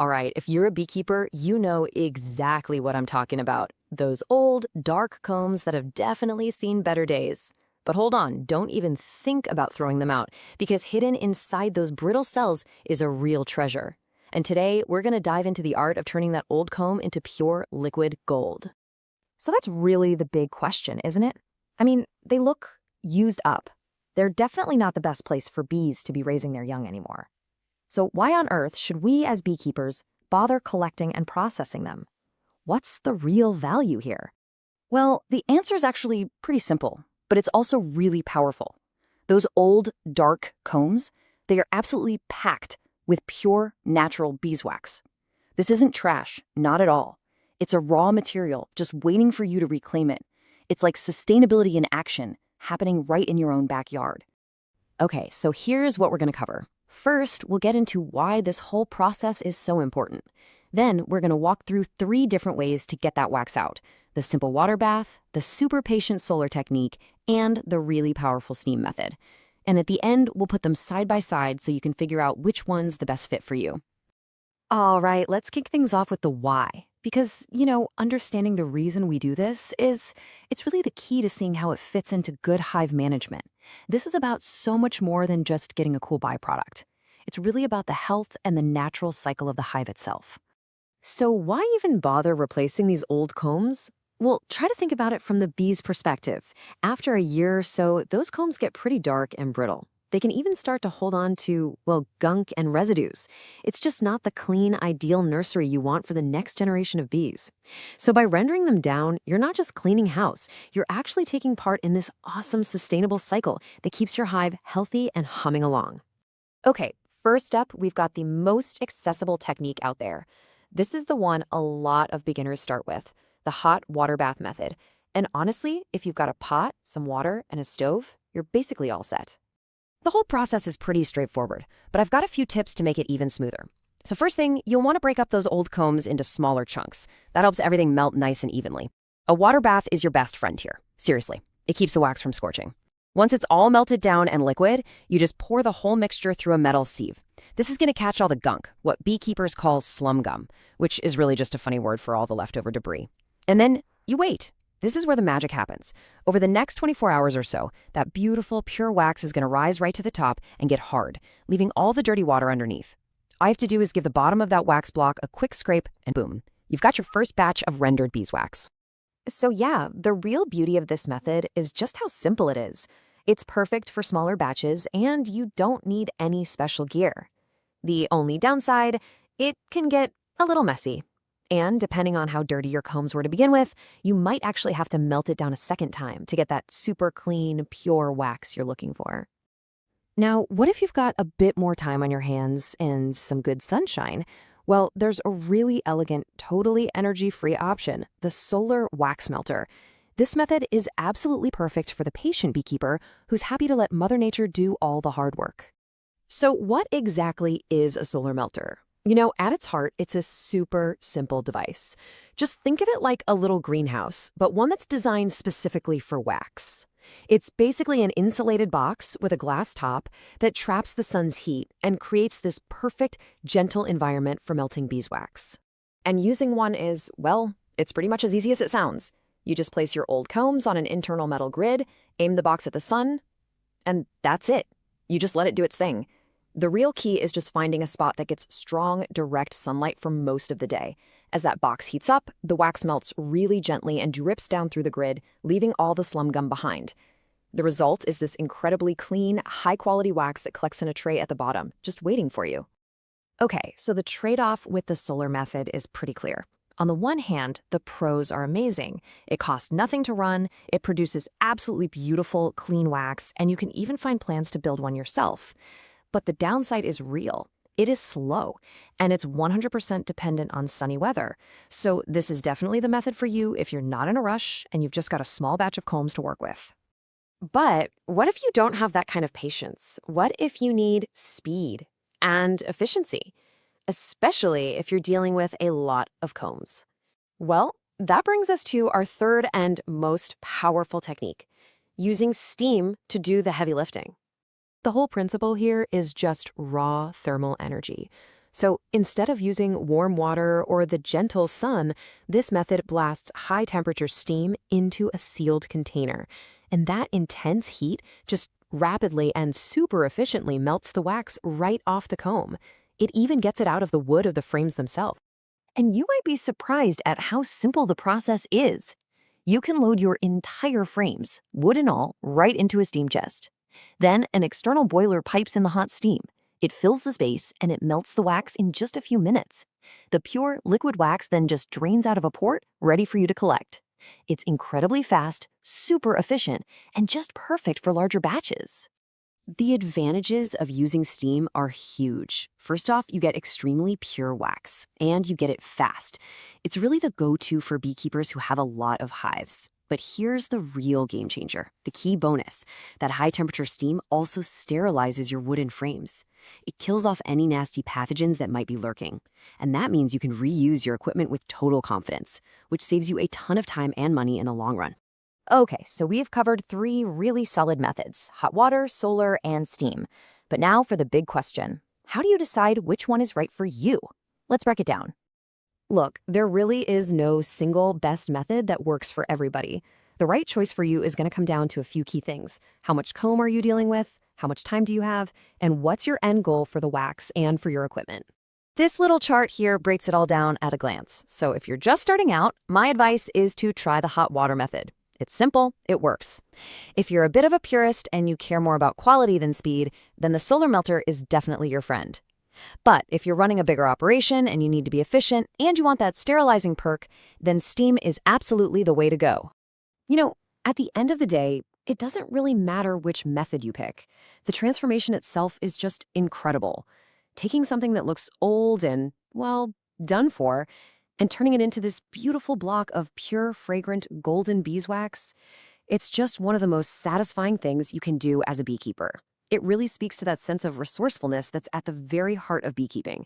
All right, if you're a beekeeper, you know exactly what I'm talking about. Those old, dark combs that have definitely seen better days. But hold on, don't even think about throwing them out, because hidden inside those brittle cells is a real treasure. And today, we're going to dive into the art of turning that old comb into pure liquid gold. So that's really the big question, isn't it? I mean, they look used up. They're definitely not the best place for bees to be raising their young anymore. So why on earth should we as beekeepers bother collecting and processing them? What's the real value here? Well, the answer is actually pretty simple, but it's also really powerful. Those old, dark combs, they are absolutely packed with pure, natural beeswax. This isn't trash, not at all. It's a raw material just waiting for you to reclaim it. It's like sustainability in action, happening right in your own backyard. Okay, so here's what we're going to cover. First, we'll get into why this whole process is so important. Then, we're going to walk through 3 different ways to get that wax out: the simple water bath, the super patient solar technique, and the really powerful steam method. And at the end, we'll put them side by side so you can figure out which one's the best fit for you. All right, let's kick things off with the why. Because, understanding the reason we do this it's really the key to seeing how it fits into good hive management. This is about so much more than just getting a cool byproduct. It's really about the health and the natural cycle of the hive itself. So why even bother replacing these old combs? Well, try to think about it from the bee's perspective. After a year or so, those combs get pretty dark and brittle. They can even start to hold on to, well, gunk and residues. It's just not the clean, ideal nursery you want for the next generation of bees. So by rendering them down, you're not just cleaning house, you're actually taking part in this awesome sustainable cycle that keeps your hive healthy and humming along. Okay, first up, we've got the most accessible technique out there. This is the one a lot of beginners start with, the hot water bath method. And honestly, if you've got a pot, some water, and a stove, you're basically all set. The whole process is pretty straightforward, but I've got a few tips to make it even smoother. So first thing, you'll want to break up those old combs into smaller chunks. That helps everything melt nice and evenly. A water bath is your best friend here. Seriously, it keeps the wax from scorching. Once it's all melted down and liquid, you just pour the whole mixture through a metal sieve. This is going to catch all the gunk, what beekeepers call slum gum, which is really just a funny word for all the leftover debris. And then you wait. This is where the magic happens. Over the next 24 hours or so, that beautiful, pure wax is going to rise right to the top and get hard, leaving all the dirty water underneath. All you have to do is give the bottom of that wax block a quick scrape, and boom, you've got your first batch of rendered beeswax. So yeah, the real beauty of this method is just how simple it is. It's perfect for smaller batches, and you don't need any special gear. The only downside, it can get a little messy. And depending on how dirty your combs were to begin with, you might actually have to melt it down a second time to get that super clean, pure wax you're looking for. Now, what if you've got a bit more time on your hands and some good sunshine? Well, there's a really elegant, totally energy-free option, the solar wax melter. This method is absolutely perfect for the patient beekeeper who's happy to let Mother Nature do all the hard work. So what exactly is a solar melter? At its heart, it's a super simple device. Just think of it like a little greenhouse, but one that's designed specifically for wax. It's basically an insulated box with a glass top that traps the sun's heat and creates this perfect, gentle environment for melting beeswax. And using one is, well, it's pretty much as easy as it sounds. You just place your old combs on an internal metal grid, aim the box at the sun, and that's it. You just let it do its thing. The real key is just finding a spot that gets strong, direct sunlight for most of the day. As that box heats up, the wax melts really gently and drips down through the grid, leaving all the slum gum behind. The result is this incredibly clean, high-quality wax that collects in a tray at the bottom, just waiting for you. Okay, so the trade-off with the solar method is pretty clear. On the one hand, the pros are amazing. It costs nothing to run, it produces absolutely beautiful, clean wax, and you can even find plans to build one yourself. But the downside is real. It is slow, and it's 100% dependent on sunny weather. So this is definitely the method for you if you're not in a rush and you've just got a small batch of combs to work with. But what if you don't have that kind of patience? What if you need speed and efficiency, especially if you're dealing with a lot of combs? Well, that brings us to our third and most powerful technique, using steam to do the heavy lifting. The whole principle here is just raw thermal energy. So instead of using warm water or the gentle sun, this method blasts high-temperature steam into a sealed container. And that intense heat just rapidly and super efficiently melts the wax right off the comb. It even gets it out of the wood of the frames themselves. And you might be surprised at how simple the process is. You can load your entire frames, wood and all, right into a steam chest. Then an external boiler pipes in the hot steam. It fills the space and it melts the wax in just a few minutes. The pure liquid wax then just drains out of a port, ready for you to collect. It's incredibly fast, super efficient, and just perfect for larger batches. The advantages of using steam are huge. First off, you get extremely pure wax, and you get it fast. It's really the go-to for beekeepers who have a lot of hives. But here's the real game changer, the key bonus. That high-temperature steam also sterilizes your wooden frames. It kills off any nasty pathogens that might be lurking. And that means you can reuse your equipment with total confidence, which saves you a ton of time and money in the long run. Okay, so we've covered 3 really solid methods: hot water, solar, and steam. But now for the big question. How do you decide which one is right for you? Let's break it down. Look, there really is no single best method that works for everybody. The right choice for you is going to come down to a few key things. How much comb are you dealing with? How much time do you have? And what's your end goal for the wax and for your equipment? This little chart here breaks it all down at a glance. So if you're just starting out, my advice is to try the hot water method. It's simple, it works. If you're a bit of a purist and you care more about quality than speed, then the solar melter is definitely your friend. But if you're running a bigger operation and you need to be efficient and you want that sterilizing perk, then steam is absolutely the way to go. You know, at the end of the day, it doesn't really matter which method you pick. The transformation itself is just incredible. Taking something that looks old and, well, done for, and turning it into this beautiful block of pure, fragrant, golden beeswax, it's just one of the most satisfying things you can do as a beekeeper. It really speaks to that sense of resourcefulness that's at the very heart of beekeeping.